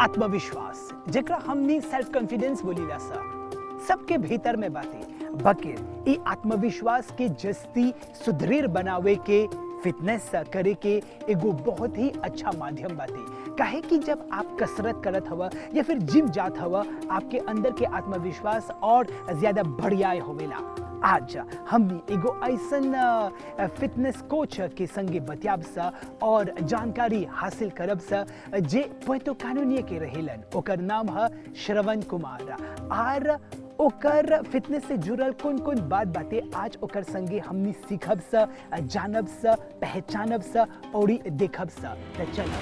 आत्मविश्वास जेकरा हमनी सेल्फ कॉन्फिडेंस बोलीला सा सबके भीतर में बाटे बकिर ई आत्मविश्वास के जस्ती सुदृढ़ बनावे के फिटनेस करे के एगो बहुत ही अच्छा माध्यम बाटे। काहे कि जब आप कसरत करत हवा या फिर जिम जात हवा आपके अंदर के आत्मविश्वास और ज्यादा बढ़िया होवेला। आज हमनी एगो ऐसन फिटनेस कोच के संगे बतियाब सा और जानकारी हासिल करब सा जे पुएर्तो कानूनिया के रहेलन। ओकर नाम है श्रवण कुमार और ओकर फिटनेस से जुड़ल कौन कौन बात बातें आज ओकर संगे हमनी सीखब सा, जानब सा, पहचानब सा और देखब सा। तो चलो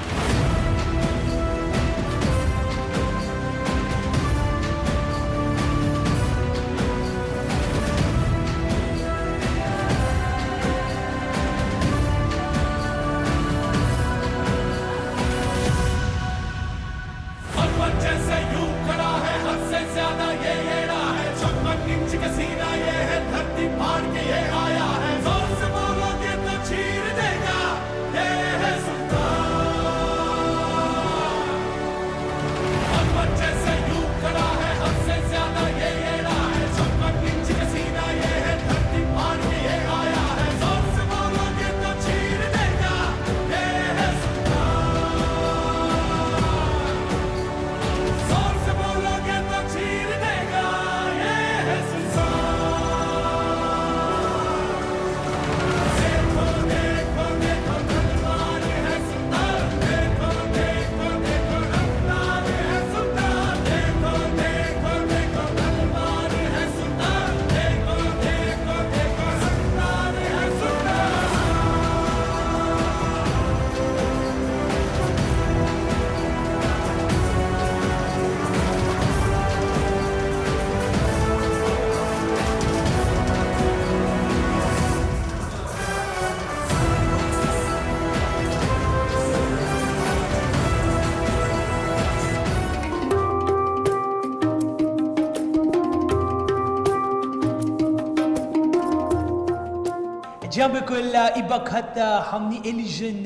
जब बिल्कुल इबखत हमनी एलिजन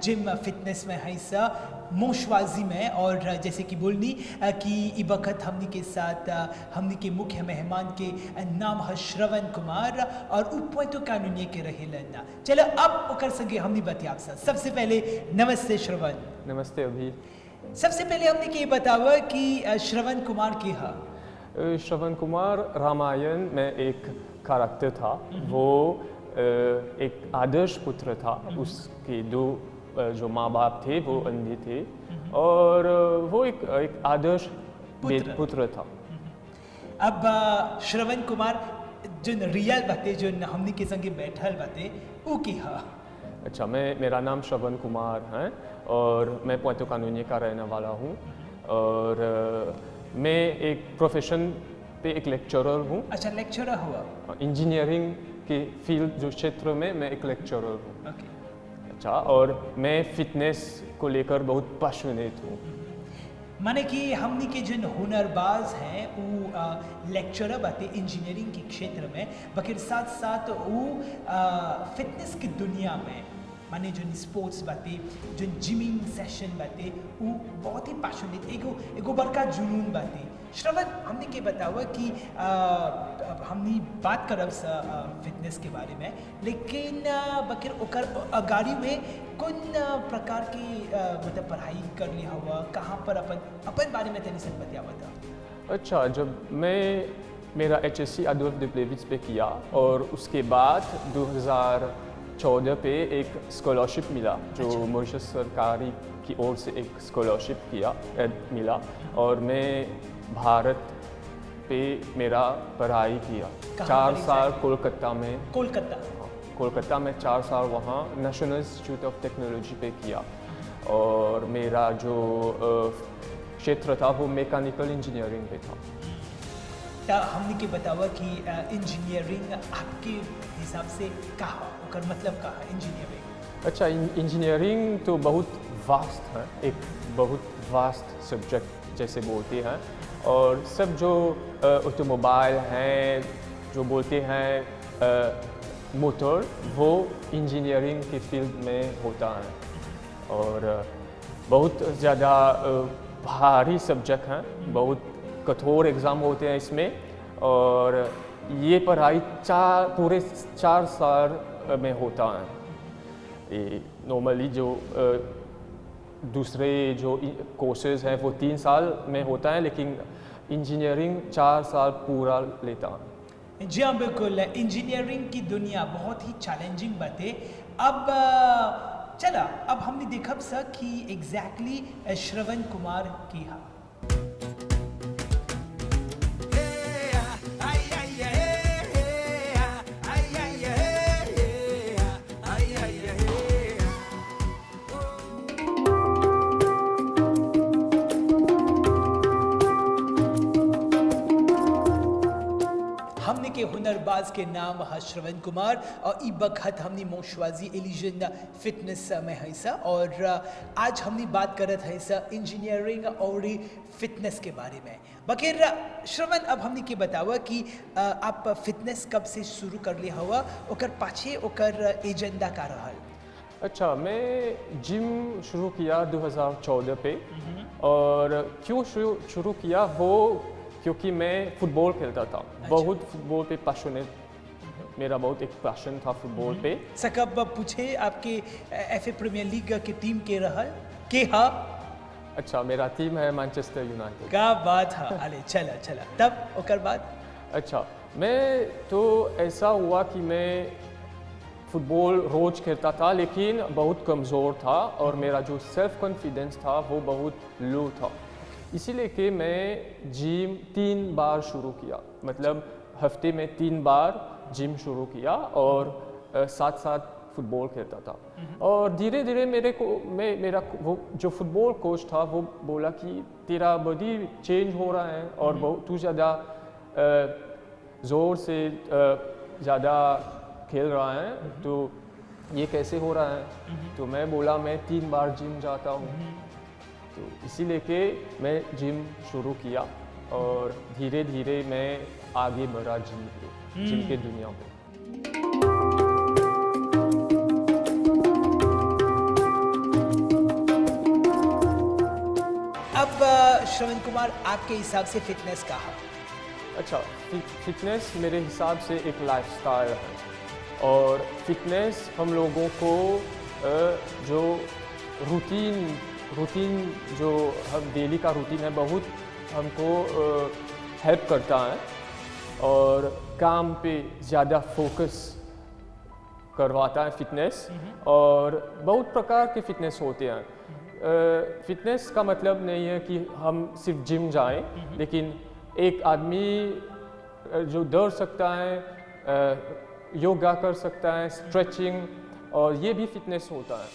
जिम फिटनेस में है सा मोशवाजी में और जैसे कि बोलनी कि इबखत हमनी के साथ हमनी के मुख्य मेहमान के नाम है श्रवण कुमार और पुएर्तो कानूनिया के रहेलन। चलो अब ओकर संगे हमनी बतियाब सा। सबसे पहले नमस्ते श्रवण। नमस्ते अभी। सबसे पहले हमने के बतावा कि श्रवण कुमार के है। श्रवण कुमार रामायण में एक कैरेक्टर था। वो एक आदर्श पुत्र था। उसके दो जो माँ बाप थे वो अंधे थे और वो एक आदर्श पुत्र था। अब श्रवण कुमार जो रियल बातें जो हमनी के संगे बैठल बातें वो की है। अच्छा, मेरा नाम श्रवण कुमार है और मैं पुएर्तो कानूनिया का रहने वाला हूँ और मैं एक प्रोफेशन पे एक लेक्चरर हूँ। अच्छा, लेक्चरर हुआ। इंजीनियरिंग के फील्ड जो क्षेत्र में मैं एक लेक्चरर हूँ। okay. अच्छा, और मैं फिटनेस को लेकर बहुत पैशनेट हूँ। माने कि हमनी के जो हुनरबाज हैं वो लेक्चरर बातें इंजीनियरिंग के क्षेत्र में बकिर साथ साथ वो फिटनेस की दुनिया में माने जो स्पोर्ट्स बातें जो जिमिंग सेशन बातें वो बहुत ही पैशनेट एगो बड़का जुनून बातें। श्रवण हमने के बतावा कि हमने बात करब सा फिटनेस के बारे में, लेकिन बकिर ओकर अगाड़ी में कौन प्रकार की मतलब पढ़ाई कर लिया हुआ, कहाँ पर अपन बारे में तनी सन बतावा था। अच्छा, जब मैं मेरा HSC आदोल्फ डिप्लेविट्स पे किया और उसके बाद 2014 पे एक स्कॉलरशिप मिला जो मॉरिशस सरकारी की ओर से एक स्कॉलरशिप मिला और मैं भारत पे मेरा पढ़ाई किया। 4 साल कोलकाता में। कोलकाता में 4 साल वहाँ नेशनल इंस्टीट्यूट ऑफ टेक्नोलॉजी पे किया और मेरा जो क्षेत्र था वो मैकेनिकल इंजीनियरिंग पे था। हमने के बतावा कि इंजीनियरिंग आपके हिसाब से कहा ओकर मतलब कहा इंजीनियरिंग। अच्छा, इंजीनियरिंग तो बहुत वास्ट है, एक बहुत वास्ट सब्जेक्ट जैसे बोलते हैं और सब जो ऑटोमोबाइल हैं जो बोलते हैं मोटर वो इंजीनियरिंग के फील्ड में होता है और बहुत ज़्यादा भारी सब्जेक्ट हैं, बहुत कठोर एग्ज़ाम होते हैं इसमें, और ये पढ़ाई पूरे 4 साल में होता है। ये नॉर्मली जो दूसरे जो कोर्सेज हैं वो 3 साल में होता है, लेकिन इंजीनियरिंग 4 साल पूरा लेता है। जी हाँ, बिल्कुल। इंजीनियरिंग की दुनिया बहुत ही चैलेंजिंग बातें। अब चला, अब हमने देखा सा कि एग्जैक्टली श्रवण कुमार की हाँ हमने के हुनरबाज के नाम है श्रवण कुमार, और ई बखत हमने मोशवाजी एलिजन फिटनेस में है सा, और आज हमने बात करत है सा इंजीनियरिंग और फिटनेस के बारे में। बखेर श्रवण, अब हमने के बतावा कि आप फिटनेस कब से शुरू कर लिया हुआ, ओकर पाछे ओकर एजेंडा का रहल? अच्छा, मैं जिम शुरू किया 2014 पे, और क्यों शुरू किया वो क्योंकि मैं फुटबॉल खेलता था। अच्छा। बहुत फुटबॉल पे पैशनेट, मेरा बहुत एक पैशन था फुटबॉल पे। सकब पूछे आपके एफए प्रीमियर लीग की टीम के रहल के हा? अच्छा, मेरा टीम है मैनचेस्टर यूनाइटेड। क्या बात है। अरे चला चला, तब ओकर बाद? अच्छा, मैं तो ऐसा हुआ कि मैं फुटबॉल रोज खेलता था, लेकिन बहुत कमज़ोर था, और मेरा जो सेल्फ कॉन्फिडेंस था वो बहुत लो था। इसीलिए कि मैं जिम 3 बार शुरू किया, मतलब हफ्ते में 3 बार जिम शुरू किया, और साथ साथ फुटबॉल खेलता था। और धीरे धीरे मेरा वो जो फुटबॉल कोच था वो बोला कि तेरा बॉडी चेंज हो रहा है, और बहुत तू ज़्यादा ज़ोर से ज़्यादा खेल रहा है, तो ये कैसे हो रहा है? तो मैं बोला मैं 3 बार जिम जाता हूँ, तो इसीलिए कि मैं जिम शुरू किया, और धीरे धीरे मैं आगे बढ़ा जिम के दुनिया में। अब श्रवण कुमार, आपके हिसाब से फिटनेस का है? अच्छा, फिटनेस मेरे हिसाब से एक लाइफस्टाइल है, और फिटनेस हम लोगों को जो रूटीन जो हम डेली का रूटीन है बहुत हमको हेल्प करता है, और काम पे ज़्यादा फोकस करवाता है फिटनेस। और बहुत प्रकार के फिटनेस होते हैं। फिटनेस का मतलब नहीं है कि हम सिर्फ जिम जाएं, लेकिन एक आदमी जो दौड़ सकता है, योगा कर सकता है, स्ट्रेचिंग, और ये भी फिटनेस होता है।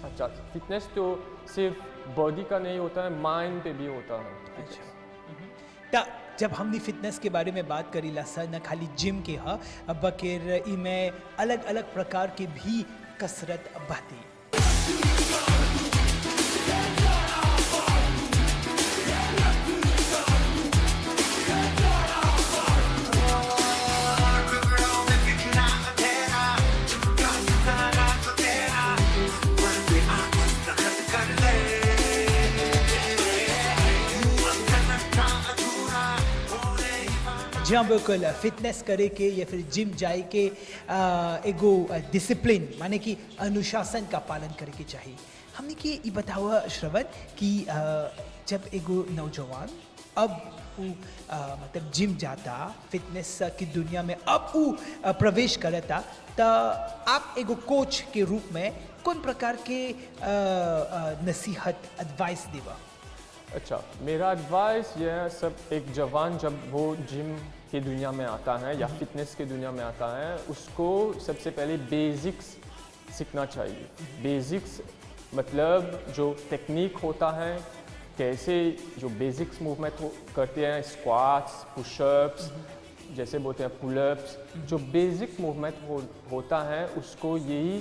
अच्छा, फिटनेस तो सिर्फ बॉडी का नहीं होता है, माइंड पे भी होता है। अच्छा, जब हमने फिटनेस के बारे में बात करी ला न खाली जिम के हा, बकेर ई में अलग अलग प्रकार के भी कसरत बाती। जी हाँ, बिल्कुल। फिटनेस करे के या फिर जिम जाए के एगो डिसिप्लिन माने कि अनुशासन का पालन करे के चाहिए। हमने कि ये बतावा श्रवण कि जब एगो नौजवान अब वो मतलब जिम जाता, फिटनेस की दुनिया में अब वो प्रवेश करता, तो आप एगो कोच के रूप में कौन प्रकार के नसीहत एडवाइस देवा? अच्छा, मेरा एडवाइस यह है, सब एक जवान जब वो जिम की दुनिया में आता है या फिटनेस की दुनिया में आता है, उसको सबसे पहले बेसिक्स सीखना चाहिए। बेसिक्स मतलब जो टेक्निक होता है, कैसे जो बेसिक्स मूवमेंट करते हैं, स्क्वाट्स, पुशअप्स, जैसे बोलते हैं पुलअप्स, जो बेसिक मूवमेंट होता है उसको यही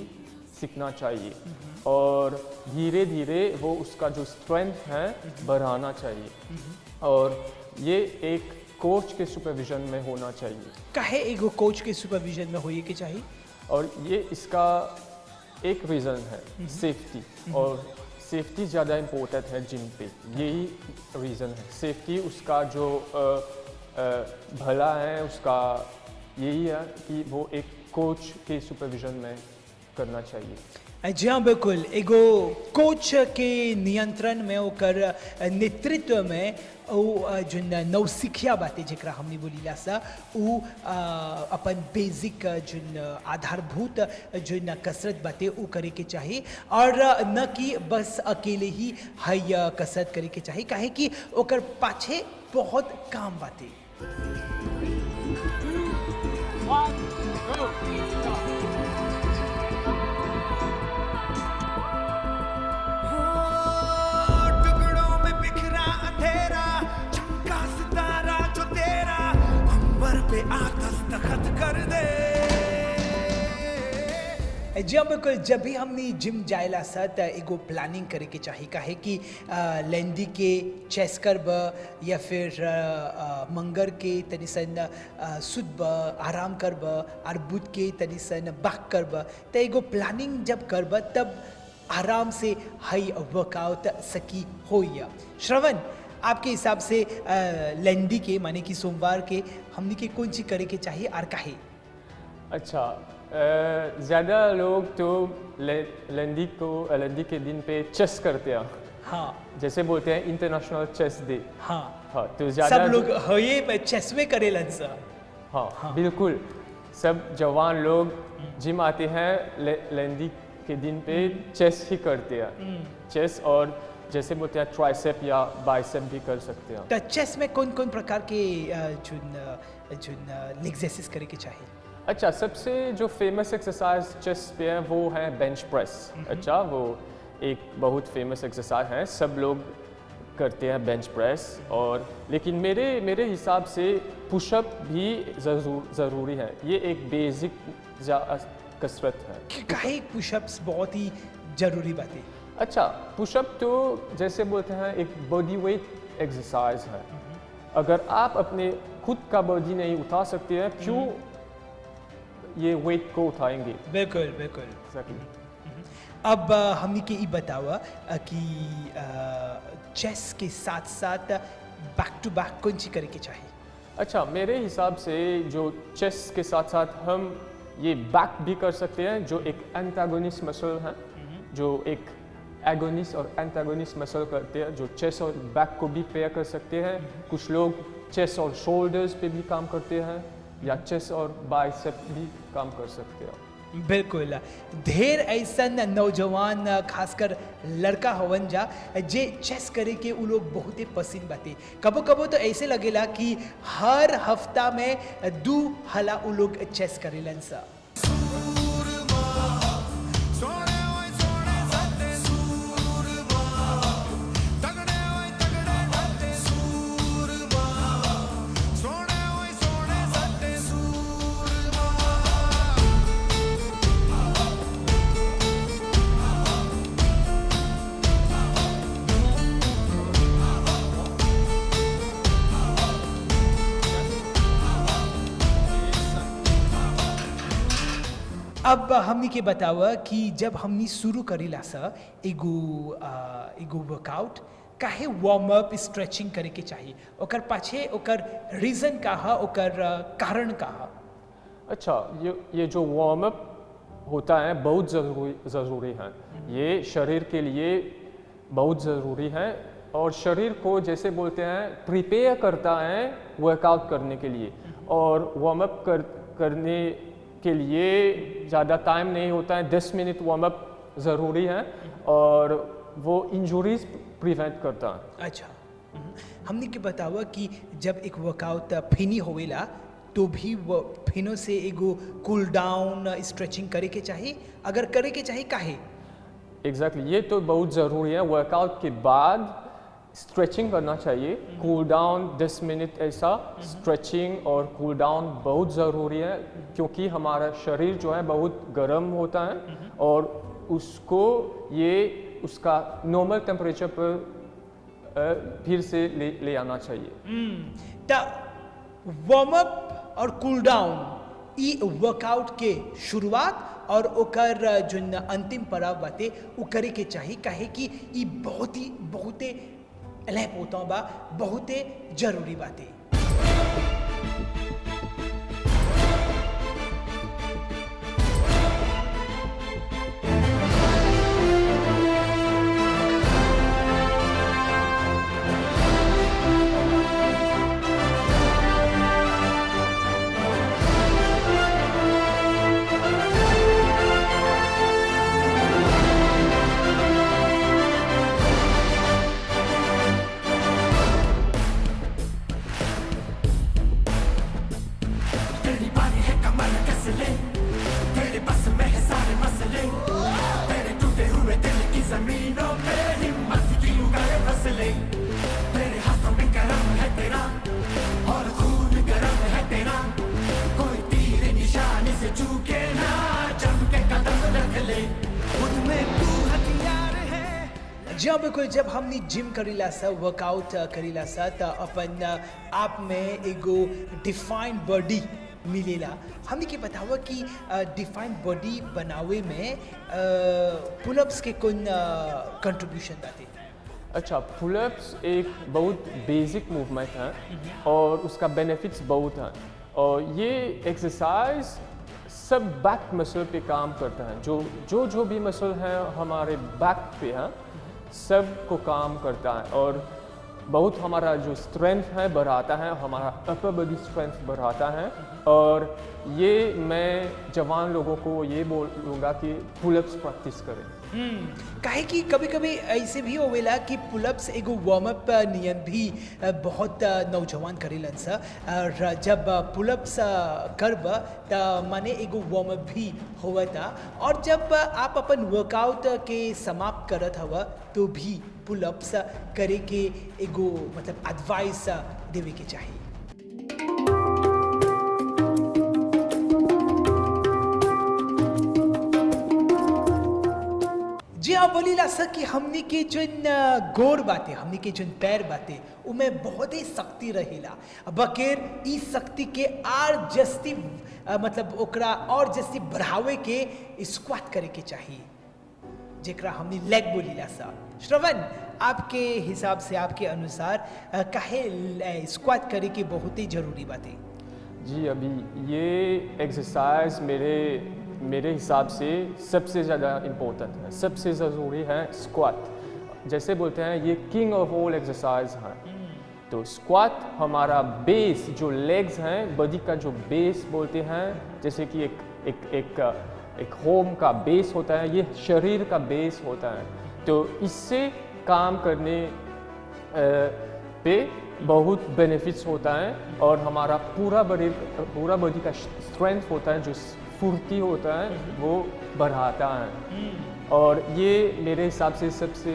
सीखना चाहिए, और धीरे धीरे वो उसका जो स्ट्रेंथ है बढ़ाना चाहिए, और ये एक कोच के सुपरविजन में होना चाहिए। काहे एगो कोच के सुपरविजन में होए के चाहिए? और ये इसका एक रीज़न है सेफ्टी, और सेफ्टी ज़्यादा इम्पोर्टेंट है जिम पे, यही रीज़न है। सेफ्टी उसका जो भला है उसका यही है कि वो एक कोच के सुपरविजन में करना चाहिए। जी हाँ, बिल्कुल। एगो कोच के नियंत्रण में ओकर नेतृत्व में जो नौसिखिया बातें जरा हमने बोलीला सा उ अपन बेसिक जो आधारभूत जो कसरत बातें उ करे के चाहिए, और न कि बस अकेले ही हई कसरत करे के चाहिए, काहे कि ओकर पाछे बहुत काम बातें। जी हाँ, बिल्कुल। जब भी हमने जिम जायला सा त एगो प्लानिंग करे के चाहिए, काहे कि लेंदी के चेस करब या फिर मंगर के तनिसन सुदब आराम करब और बुध के तनिसन बाक करब, त एगो प्लानिंग जब करब तब आराम से हई वर्कआउट सकी होइया। श्रवण, आपके हिसाब से लेंदी के माने कि सोमवार के हमने के कौन सी करे के चाहिए और काहे? अच्छा, ज़्यादा लोग तो लेंदी के दिन पे चेस करते हैं। हाँ, जैसे बोलते हैं इंटरनेशनल चेस डे। हाँ, हाँ, तो ज़्यादा सब लोग ये चेस में करेलन सा। हाँ, बिल्कुल। सब जवान लोग जिम आते हैं लेंदी के दिन पे चेस ही करते हैं। चेस और जैसे बोलते हैं ट्राइसेप या बाइसेप भी कर सकते हैं। तो चेस में कौन कौन प्रकार के जो एक्सरसाइज करे के चाहिए? अच्छा, सबसे जो फेमस एक्सरसाइज चेस पे है वो है बेंच प्रेस। अच्छा, वो एक बहुत फेमस एक्सरसाइज है, सब लोग करते हैं बेंच प्रेस। और लेकिन मेरे हिसाब से पुशअप भी ज़रूरी है, ये एक बेसिक कसरत है। काहे पुशअप्स बहुत ही जरूरी बात है? अच्छा, पुशअप तो जैसे बोलते हैं एक बॉडी वेट एक्सरसाइज है। अगर आप अपने खुद का बॉडी नहीं उठा सकते हैं, क्यों ये वेट को उठाएंगे? बिल्कुल, बिल्कुल। Exactly. अब हमने के ये बतावा कि चेस के साथ साथ बैक टू बैक कौन सी करे के चाहिए? अच्छा, मेरे हिसाब से जो चेस के साथ साथ हम ये बैक भी कर सकते हैं, जो एक एंटागोनिस्ट मसल है, जो एक एगोनिस्ट और एंटागोनिस्ट मसल करते हैं, जो चेस और बैक को भी पेयर कर सकते हैं। कुछ लोग चेस और शोल्डर्स पे भी काम करते हैं, या चेस और बाइसेप भी काम कर सकते हैं। बिल्कुल। ढेर ऐसा नौजवान खासकर लड़का हवन जा जे चेस करे के उ लोग बहुत ही पसंद बाते। कबो कबो तो ऐसे लगेला कि हर हफ्ता में 2 हला उ लोग चेस करेलन सा। अब हमनी के बतावा कि जब हमनी शुरू करीला सा एगो वर्कआउट, काहे वार्म अप स्ट्रेचिंग करे के चाहिए? ओकर पाछे ओकर रीजन का है, ओकर कारण का है? अच्छा, ये जो वार्म अप होता है बहुत ज़रूरी है। ये शरीर के लिए बहुत ज़रूरी है, और शरीर को जैसे बोलते हैं प्रिपेयर करता है वर्कआउट करने के लिए। और वार्म अप करने के लिए ज़्यादा टाइम नहीं होता है, 10 मिनट वार्म अप ज़रूरी है, और वो इंजरीज प्रिवेंट करता है। अच्छा, हमने के बतावा कि जब एक वर्कआउट फिनी होवेला तो भी वो फिनो से एगो कूल डाउन स्ट्रेचिंग करे के चाहिए? अगर करे के चाहिए काहे? एग्जैक्टली, ये तो बहुत ज़रूरी है। वर्कआउट के बाद स्ट्रेचिंग करना चाहिए, कूल डाउन 10 मिनट ऐसा स्ट्रेचिंग और कूल डाउन बहुत ज़रूरी है, क्योंकि हमारा शरीर जो है बहुत गर्म होता है, और उसको ये उसका नॉर्मल टेम्परेचर पर फिर से ले आना चाहिए। तो वार्म अप और कूल डाउन ये वर्कआउट के शुरुआत और ओकर जोन अंतिम पड़ाव बाते उ करे के चाही, काहे कि ई बहुते अहम होता बा, बहुते जरूरी बाते। जब बिल्कुल जब हमने जिम करीला सा, वर्कआउट करीला सा, तो अपन आप में एगो डिफाइंड बॉडी मिलेला। हमने के बतावा कि डिफाइंड बॉडी बनावे में पुलअप्स के कौन कंट्रीब्यूशन बाते? अच्छा, पुलअप्स एक बहुत बेसिक मूवमेंट है और उसका बेनिफिट्स बहुत हैं, और ये एक्सरसाइज सब बैक मसल पे काम करता है। जो भी मसल हैं हमारे बैक पे हैं, सब को काम करता है और बहुत हमारा जो स्ट्रेंथ है बढ़ाता है, हमारा अपर बॉडी स्ट्रेंथ बढ़ाता है। और ये मैं जवान लोगों को ये बोलूँगा कि पुलअप्स प्रैक्टिस करें। काहे कि कभी कभी ऐसे भी होवेला कि पुलअप्स एगो वार्म अप नियम भी बहुत नौजवान करेलन सा, और जब पुलअप्स करब त माने एगो वार्म अप भी होवता, और जब आप अपन वर्कआउट के समाप्त करत हवा तो भी पुलअप्स करे के एगो मतलब एडवाइस देवे के चाहिए। जी आप बोलीला सर कि हमने के जोन गोर बातें, हमने के जोन पैर बातें, उमें बहुत ही शक्ति रहेला, बकेर ई शक्ति के और जस्ती मतलब ओकरा और जस्ती बढ़ावे के स्क्वाट करे के चाहिए, जेकरा हमने लेग बोलीला सा। श्रवण, आपके हिसाब से, आपके अनुसार काहे स्क्वाट करे के बहुत ही जरूरी बातें? जी, अभी ये एक्सरसाइज मेरे हिसाब से सबसे ज़्यादा इम्पोर्टेंट है, सबसे ज़रूरी है स्क्वाट। जैसे बोलते हैं ये किंग ऑफ ऑल एक्सरसाइज हैं। तो स्क्वाट हमारा बेस, जो लेग्स हैं, बॉडी का जो बेस बोलते हैं, जैसे कि एक होम का बेस होता है, ये शरीर का बेस होता है। तो इससे काम करने पे बहुत बेनिफिट्स होता है और हमारा पूरा बॉडी का स्ट्रेंथ होता है, जो फुर्ती होता है वो बढ़ाता है। और ये मेरे हिसाब से सबसे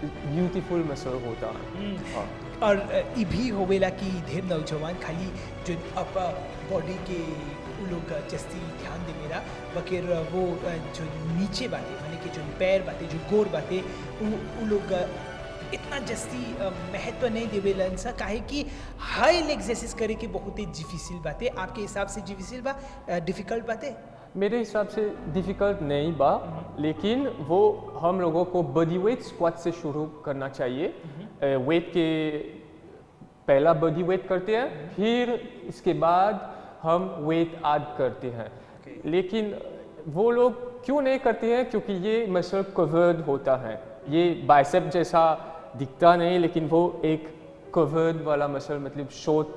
ब्यूटीफुल मसल होता है। हाँ। और ये भी होवेला कि ढेर नौजवान खाली जो अपर बॉडी के उ लोग जस्ती ध्यान दे मेरा, बकेर वो जो नीचे बातें माने कि जो पैर बातें, जो गोर बातें, उ लोग इतना जस्ती महत्व नहीं देवेलन सा, काहे कि हाई एक्सरसाइज करे के बहुत ही डिफिकल्ट बातें। आपके हिसाब से डिफिकल्ट बातें? मेरे हिसाब से डिफ़िकल्ट नहीं बा, लेकिन वो हम लोगों को बॉडी वेट स्क्वाट से शुरू करना चाहिए। वेट के पहला बॉडी वेट करते हैं, फिर इसके बाद हम वेट ऐड करते हैं। लेकिन वो लोग क्यों नहीं करते हैं? क्योंकि ये मसल कवर्ड होता है, ये बाइसेप जैसा दिखता नहीं, लेकिन वो एक कवर्ड वाला मसल, मतलब शोट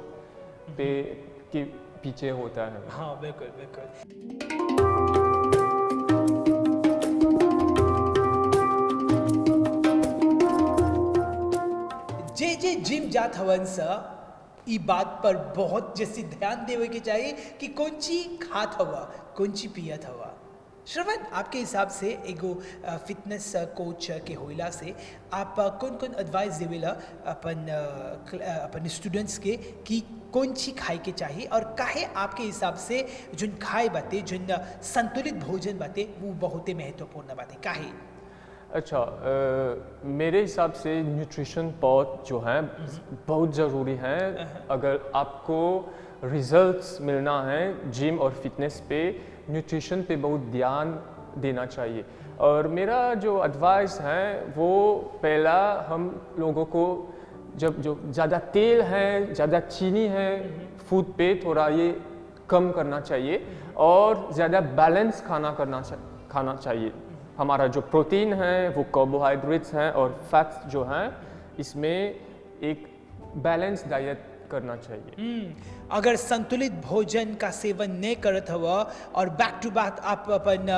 पे के पीछे होता है। हाँ बिल्कुल बिल्कुल। जे जिम जात हवन सा, ई बात पर बहुत जैसे ध्यान देवे के चाहिए कि कौन ची खात हवा, कौन ची पियत हवा। श्रवण, आपके हिसाब से एगो फिटनेस कोच के होइला से आप कौन कौन एडवाइस देवेला अपन स्टूडेंट्स के कि कौन ची खाए के चाहिए, और काहे आपके हिसाब से जोन खाए बातें, जोन संतुलित भोजन बातें, वो बहुत ही महत्वपूर्ण बातें काहे? अच्छा, मेरे हिसाब से न्यूट्रिशन बहुत जो है बहुत ज़रूरी है। अगर आपको रिजल्ट्स मिलना है जिम और फिटनेस पे, न्यूट्रिशन पे बहुत ध्यान देना चाहिए। और मेरा जो एडवाइस है वो पहला, हम लोगों को जब जो ज़्यादा तेल है, ज़्यादा चीनी है फूड पे, थोड़ा ये कम करना चाहिए और ज़्यादा बैलेंस खाना चाहिए। हमारा जो प्रोटीन है वो कार्बोहाइड्रेट्स हैं और फैट्स जो हैं, इसमें एक बैलेंस डाइट करना चाहिए। अगर संतुलित भोजन का सेवन नहीं करत हवा और बैक टू बैक आप अपन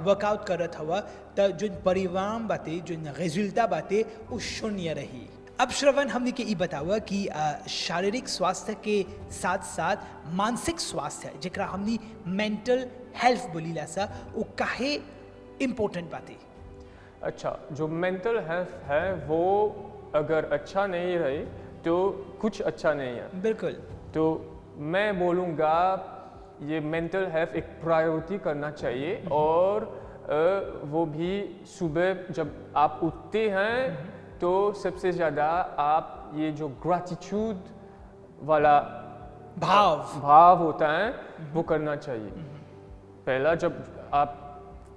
वर्कआउट करत हवा, तो जो परिणाम बाते, जो रिजल्ट बाते, वो शून्य रही। अब श्रवण, हमने के ई बतावा कि शारीरिक स्वास्थ्य के साथ साथ मानसिक स्वास्थ्य, जेकरा हमने मेंटल हेल्थ बोलीला सा, वो काहे इम्पोर्टेंट बात है। अच्छा, जो मेंटल हेल्थ है वो अगर अच्छा नहीं रहे तो कुछ अच्छा नहीं है। बिल्कुल। तो मैं बोलूँगा ये मेंटल हेल्थ एक प्रायोरिटी करना चाहिए, और वो भी सुबह जब आप उठते हैं तो सबसे ज़्यादा आप ये जो ग्रैटिट्यूड वाला भाव होता है वो करना चाहिए। पहला, जब आप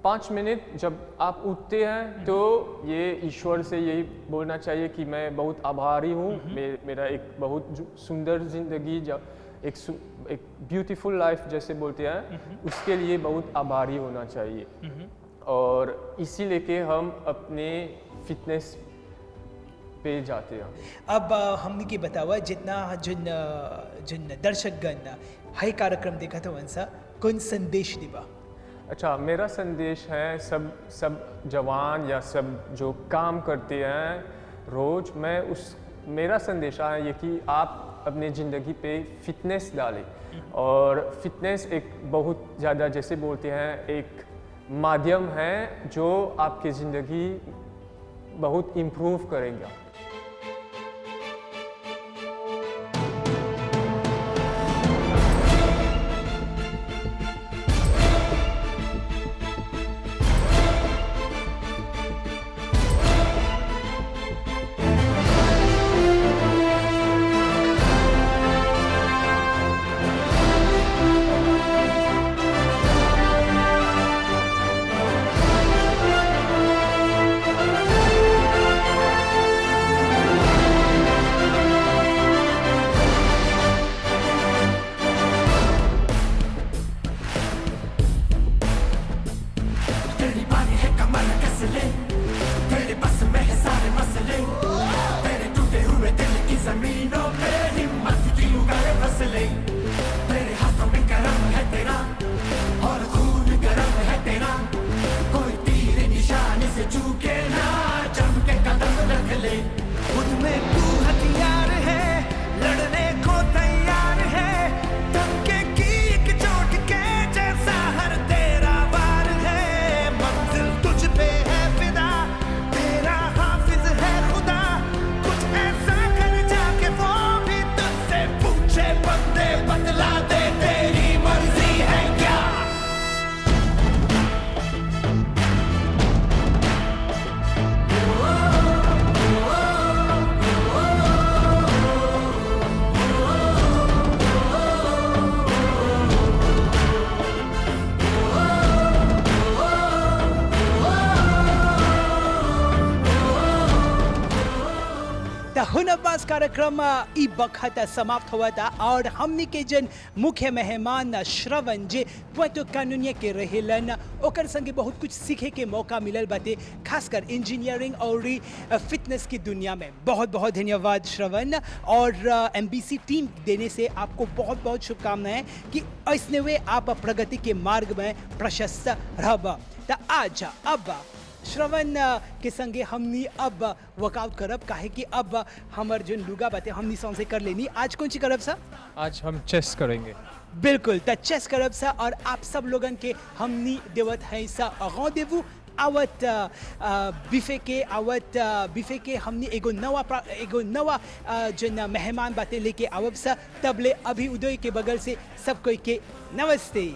5 मिनट जब आप उठते हैं तो ये ईश्वर से यही बोलना चाहिए कि मैं बहुत आभारी हूँ, मेरा एक बहुत सुंदर जिंदगी, जब एक ब्यूटीफुल लाइफ जैसे बोलते हैं, उसके लिए बहुत आभारी होना चाहिए। और इसी लेके हम अपने फिटनेस पे जाते हैं। अब हमने के बतावा जितना जिन दर्शकगण हाई कार्यक्रम देखा था वंसा कौन संदेश दिवा? अच्छा, मेरा संदेश है सब जवान या सब जो काम करते हैं रोज, मेरा संदेश है ये कि आप अपने ज़िंदगी पे फिटनेस डालें। और फिटनेस एक बहुत ज़्यादा, जैसे बोलते हैं, एक माध्यम है जो आपकी ज़िंदगी बहुत इम्प्रूव करेगा। हुनरबाज कार्यक्रम ई बखत समाप्त हुआ था और हमने के जन मुख्य मेहमान श्रवण जे पुएर्टो कानूनिया के रहेलन, ओकर संगे बहुत कुछ सीखे के मौका मिलल बाटे, खासकर इंजीनियरिंग और फिटनेस की दुनिया में। बहुत बहुत धन्यवाद श्रवण, और एमबीसी टीम देने से आपको बहुत बहुत शुभकामनाएं कि ऐसने वे आप प्रगति के मार्ग में प्रशस्त रहब। तो आज अब श्रवण के संगे हमनी अब वर्कआउट करब, काहे कि अब हमर जो लुगा बाते हमनी सौंसे कर लेनी। आज कौन सी करब सा? आज हम चेस करेंगे। बिल्कुल, तो चेस करब सा, और आप सब लोगन के हमनी देवत है सा rendezvous आवत बिफे के हमनी एगो नवा जो मेहमान बाते लेके आवब सा। तबले अभी उदय के बगल से सब कोई के नमस्ते।